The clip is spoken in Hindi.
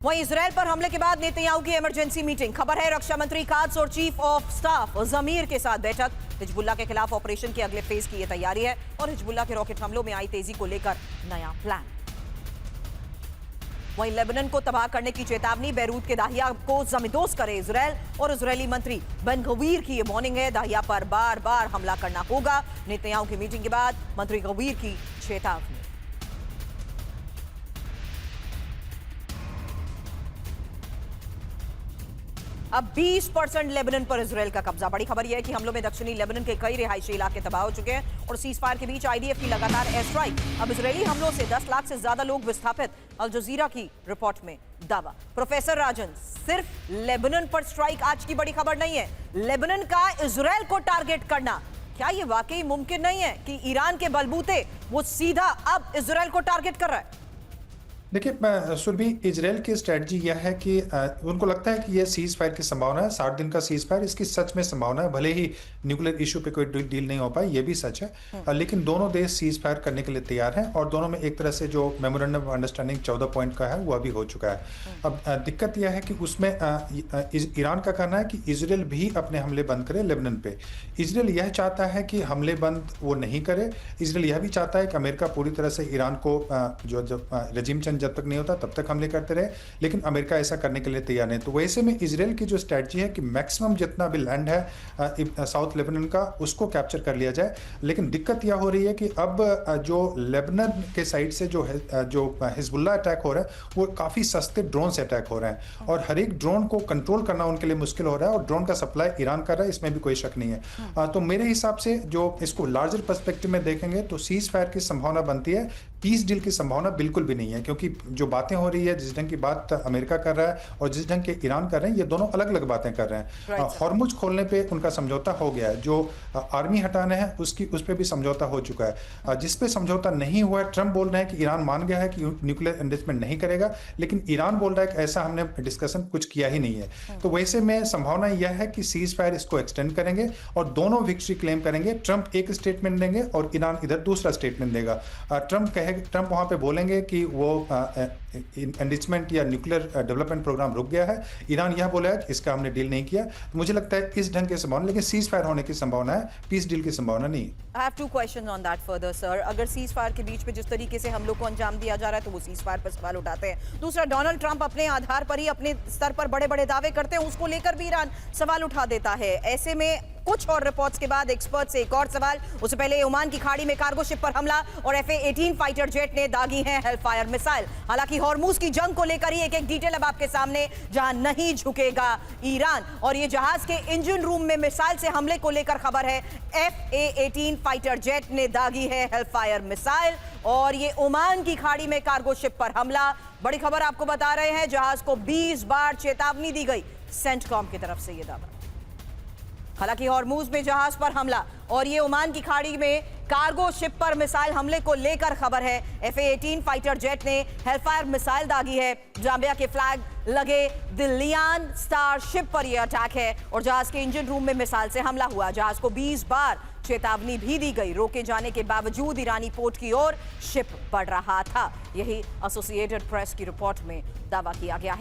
वहीं इजराइल पर हमले के बाद नेतन्याहू की इमरजेंसी मीटिंग। खबर है रक्षा मंत्री कात्स और चीफ ऑफ स्टाफ जमीर के साथ बैठक। हिजबुल्लाह के खिलाफ ऑपरेशन के अगले फेज की यह तैयारी है और हिजबुल्लाह के रॉकेट हमलों में आई तेजी को लेकर नया प्लान। वहीं लेबनान को तबाह करने की चेतावनी। बैरूत के दाहिया को जमींदोज करे इजराइल और इजरायली मंत्री बेन गवीर की यह वार्निंग है, दाहिया पर बार बार हमला करना होगा। नेतन्याहू की मीटिंग के बाद मंत्री गवीर की चेतावनी। अब 20% लेबनान पर इजराइल का कब्जा। बड़ी खबर यह है कि हमलों में दक्षिणी लेबनान के कई रिहायशी इलाके तबाह हो चुके हैं और सीजफायर के बीच आईडीएफ की लगातार एयर स्ट्राइक। अब इजरायली हमलों से 10 लाख से ज्यादा लोग विस्थापित। अल जजीरा की रिपोर्ट में दावा। प्रोफेसर राजन, सिर्फ लेबनान पर स्ट्राइक आज की बड़ी खबर नहीं है। लेबनान का इजराइल को टारगेट करना, क्या यह वाकई मुमकिन नहीं है कि ईरान के बलबूते वो सीधा अब इजराइल को टारगेट कर रहा है? देखिए सुरभि, इजराइल की स्ट्रेटजी यह है कि उनको लगता है कि यह सीज फायर की संभावना है, 60 दिन का सीज फायर, इसकी सच में संभावना है। भले ही न्यूक्लियर इशू पे कोई डील नहीं हो पाए, यह भी सच है, लेकिन दोनों देश सीज फायर करने के लिए तैयार हैं और दोनों में एक तरह से जो मेमोरेंडम ऑफ अंडरस्टैंडिंग 14 पॉइंट का है वह भी हो चुका है। अब दिक्कत यह है कि उसमें ईरान का कहना है कि इजराइल भी अपने हमले बंद करे लेबनान पे। इजराइल यह चाहता है कि हमले बंद वो नहीं करे। इजराइल यह भी चाहता है कि अमेरिका पूरी तरह से ईरान को जो रजीम चेंज जब तक नहीं होता तब तक हमले करते रहे, लेकिन अमेरिका ऐसा करने के लिए तैयार नहीं। तो वैसे में इजराइल की जो स्ट्रेटजी है कि मैक्सिमम जितना भी लैंड है साउथ लेबनान का उसको कैप्चर कर लिया जाए। लेकिन दिक्कत यह हो रही है कि अब जो लेबनान के साइड से जो हिजबुल्लाह अटैक हो रहा है वो काफ़ी सस्ते ड्रोन से अटैक हो रहे हैं और हर एक ड्रोन को कंट्रोल करना उनके लिए मुश्किल हो रहा है और ड्रोन का सप्लाई ईरान कर रहा है, इसमें भी कोई शक नहीं है। तो मेरे हिसाब से जो इसको लार्जर पर्सपेक्टिव में देखेंगे तो सीज फायर की संभावना बनती है, पीस डील की संभावना बिल्कुल भी नहीं है, क्योंकि जो बातें हो रही है, जिस ढंग की बात अमेरिका कर रहा है और जिस ढंग के ईरान कर रहे हैं, ये दोनों अलग अलग बातें कर रहे हैं। हॉर्मुज खोलने पे उनका समझौता हो गया है, जो आर्मी हटाने हैं उस पे भी समझौता हो चुका है। जिस पे समझौता नहीं हुआ है, ट्रंप बोल रहे हैं कि ईरान मान गया है कि न्यूक्लियर एनरिचमेंट नहीं करेगा, लेकिन ईरान बोल रहा है कि ऐसा हमने डिस्कशन कुछ किया ही नहीं है। तो वैसे में संभावना यह है कि सीज फायर इसको एक्सटेंड करेंगे और दोनों विक्ट्री क्लेम करेंगे। ट्रंप एक स्टेटमेंट देंगे और ईरान इधर दूसरा स्टेटमेंट देगा। ट्रंप वहां पे बोलेंगे कि वो एनरिचमेंट या न्यूक्लियर डेवलपमेंट प्रोग्राम रुक गया है। ईरान यह बोला है कि इसका हमने डील नहीं किया। तो मुझे लगता है इस ढंग की संभावना, लेकिन सीज फायर होने की संभावना है, पीस डील की संभावना नहीं। I have two questions on that further, sir. अगर सीज फायर के बीच में जिस तरीके से हम लोग को अंजाम दिया जा रहा है तो वो सीज फायर पर सवाल उठाते हैं। दूसरा, डोनाल्ड ट्रंप अपने आधार पर ही अपने स्तर पर बड़े बड़े दावे करते हैं, उसको लेकर भी ईरान सवाल उठा देता है। ऐसे में कुछ और रिपोर्ट्स के बाद एक्सपर्ट से एक और सवाल। उससे पहले ओमान की खाड़ी में कार्गो शिप पर हमला और FA-18 फाइटर जेट ने दागी है हेलफायर मिसाइल। हालांकि हॉर्मुज की जंग को लेकर ही एक एक डिटेल अब आपके सामने, जहां नहीं झुकेगा ईरान। और ये जहाज के इंजन रूम में मिसाइल से हमले को लेकर खबर है। FA-18 फाइटर जेट ने दागी है हेलफायर मिसाइल और ये ओमान की खाड़ी में कार्गो शिप पर हमला। बड़ी खबर आपको बता रहे हैं, जहाज को 20 बार चेतावनी दी गई सेंटकॉम की तरफ से, ये दावा। हालांकि हॉर्मुज में जहाज पर हमला और ये ओमान की खाड़ी में कार्गो शिप पर मिसाइल हमले को लेकर खबर है। FA-18 फाइटर जेट ने हेलफायर मिसाइल दागी है। जाम्बिया के फ्लैग लगे दिलियान स्टार शिप पर यह अटैक है और जहाज के इंजन रूम में मिसाइल से हमला हुआ। जहाज को 20 बार चेतावनी भी दी गई। रोके जाने के बावजूद ईरानी पोर्ट की ओर शिप बढ़ रहा था। यही एसोसिएटेड प्रेस की रिपोर्ट में दावा किया गया है।